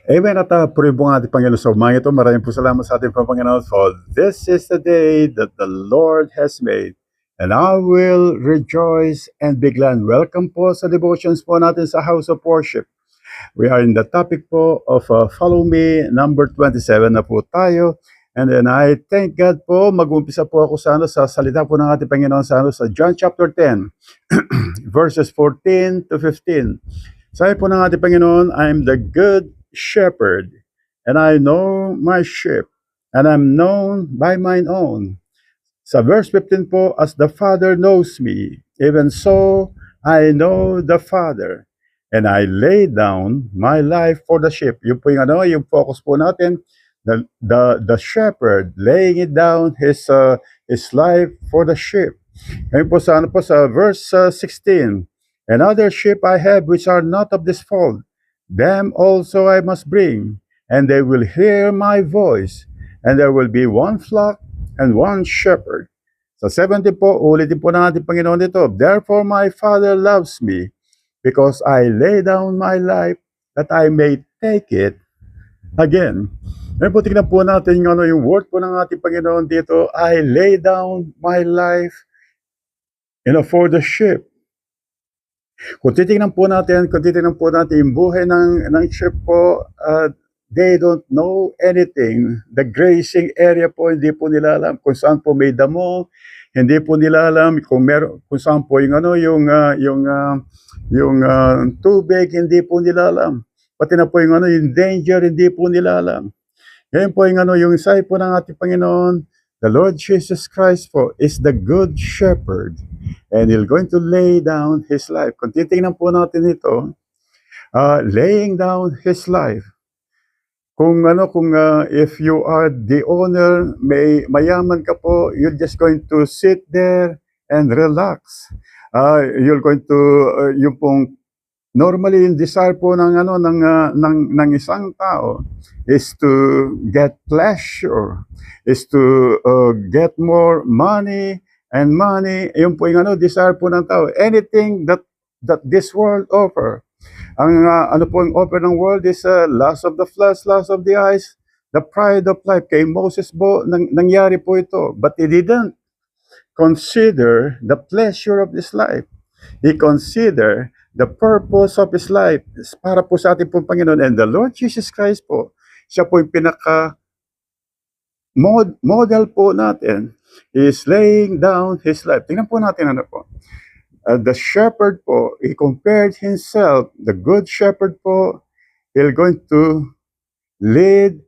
Amen at puri po ang ating Panginoon sa umaga ito. Maraming po salamat sa ating Panginoon for this is the day that the Lord has made. And I will rejoice and be glad. Welcome po sa devotions po natin sa House of Worship. We are in the topic po of Follow Me, number 27 na po tayo. And then I thank God po, mag-umpisa po ako sa salita po ng ating Panginoon sa John chapter 10, verses 14 to 15. Sabi po ng ating Panginoon, I am the good shepherd, and I know my sheep, and I'm known by mine own. Sa verse 15 po, as the Father knows me, even so I know the Father, and I lay down my life for the sheep. Yung po yung focus po natin, the shepherd laying it down his life for the sheep. Ngayon po sa verse 16, and other sheep I have which are not of this fold, them also I must bring, and they will hear my voice, and there will be one flock and one shepherd. Sa 70 po, ulitin po ng ating Panginoon dito, therefore my Father loves me, because I lay down my life, that I may take it again. Ngayon po, tingnan po natin yung word po ng ating Panginoon dito, I lay down my life for the sheep. Kung titingnan po natin yung buhay ng sheep po, they don't know anything. The grazing area po, hindi po nila alam kung saan po may damo, hindi po nila alam kung saan po yung tubig, hindi po nila alam. Pati na po yung danger, hindi po nila alam. Ngayon po yung say po ng ating Panginoon, the Lord Jesus Christ po is the good shepherd, and He's going to lay down His life. Kung titingnan po natin ito, laying down His life. Kung if you are the owner, mayaman ka po, you're just going to sit there and relax. You're going to yung pong normally yung desire po ng isang tao is to get pleasure, is to get more money and money. Yung po yung desire po ng tao. Anything that this world offer. Ang ang offer ng world is lust of the flesh, lust of the eyes, the pride of life. Kay Moses po, nangyari po ito. But he didn't consider the pleasure of this life. He considered the purpose of his life para po sa ating pong Panginoon. And the Lord Jesus Christ po, siya po yung pinaka model po natin, is laying down his life. Tingnan po natin po. The shepherd po, he compared himself, the good shepherd po, he's going to lead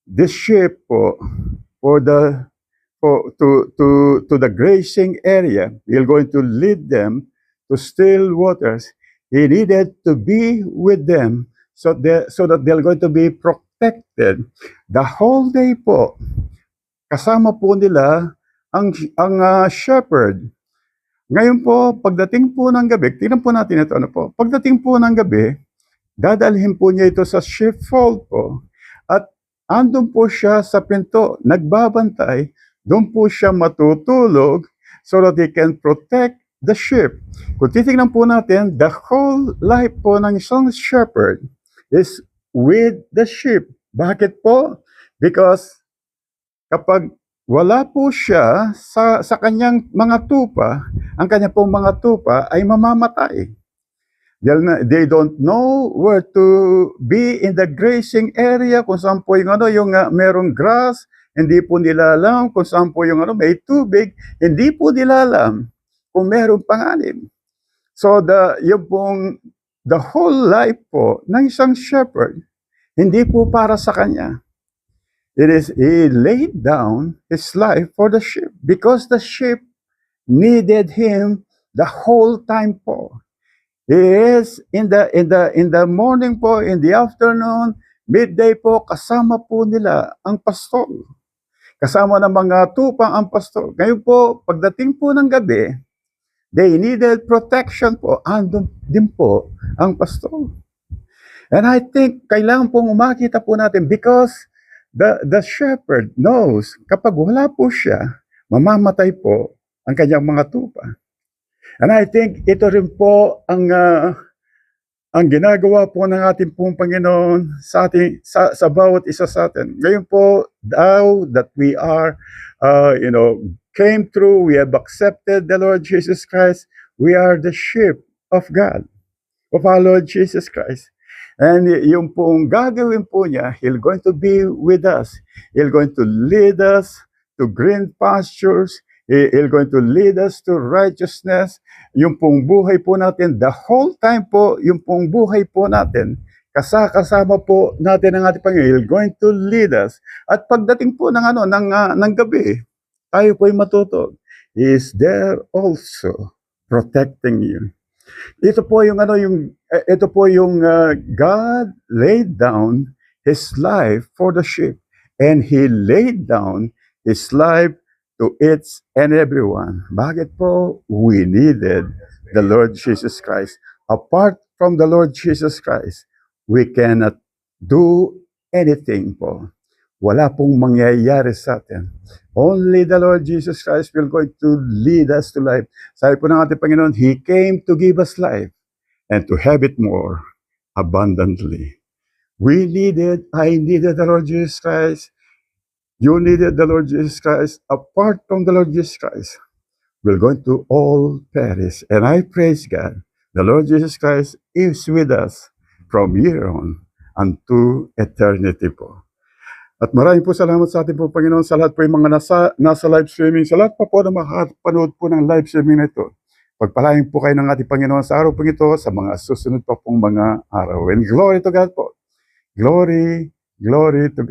the sheep po to the grazing area. He's going to lead them to still waters. He needed to be with them so that they're going to be protected the whole day po. Kasama po nila ang shepherd. Ngayon po, pagdating po ng gabi, tingnan po natin ito po. Pagdating po ng gabi, dadalhin po niya ito sa sheepfold po. At andun po siya sa pinto, nagbabantay, doon po siya matutulog so that he can protect the sheep. Kung titingnan po natin, the whole life po ng isang shepherd is with the sheep. Bakit po? Because kapag wala po siya sa kanyang mga tupa, ang kanyang pong mga tupa ay mamamatay. They don't know where to be in the grazing area, kung saan po yung merong grass, hindi po nila alam kung saan po yung may tubig, hindi po nila alam kung merong panganib. So the whole life po ng isang shepherd, hindi po para sa kanya. He laid down his life for the sheep because the sheep needed him the whole time po. He is in the morning po, in the afternoon, midday po, kasama po nila ang pastor. Kasama ng mga tupang ang pastor. Ngayon po, pagdating po ng gabi, they needed protection po. Andun din po ang pastor. And I think kailangan pong umakita po natin because the shepherd knows kapag wala po siya, mamamatay po ang kanyang mga tupa. And I think ito rin po ang ang ginagawa po ng ating pong Panginoon sa bawat isa sa atin. Ngayon po, now that we are, came through, we have accepted the Lord Jesus Christ, we are the sheep of God, of our Lord Jesus Christ. And yung pong gagawin po niya, He'll going to be with us. He'll going to lead us to green pastures. He'll going to lead us to righteousness. Yung pong buhay po natin, the whole time po, yung pong buhay po natin, kasama po natin ang ating Panginoon. He'll going to lead us. At pagdating po ng gabi, tayo po ay matutog. He is there also protecting you. Ito po yung God laid down His life for the sheep, and He laid down His life to each and everyone. Bakit po? We needed the Lord Jesus Christ. Apart from the Lord Jesus Christ, we cannot do anything po. Wala pong mangyayari sa atin. Only the Lord Jesus Christ will going to lead us to life. Sabi po ng ating Panginoon, He came to give us life and to have it more abundantly. I needed the Lord Jesus Christ. You needed the Lord Jesus Christ. Apart from the Lord Jesus Christ, we're going to all perish. And I praise God. The Lord Jesus Christ is with us from here on unto eternity po. At maraming po salamat sa ating po Panginoon sa lahat po yung mga nasa live streaming, sa lahat pa po na makapanood po ng live streaming na ito. Pagpalain po kayo ng ating Panginoon sa araw po ito, sa mga susunod pa pong mga araw. And glory to God po. Glory to God.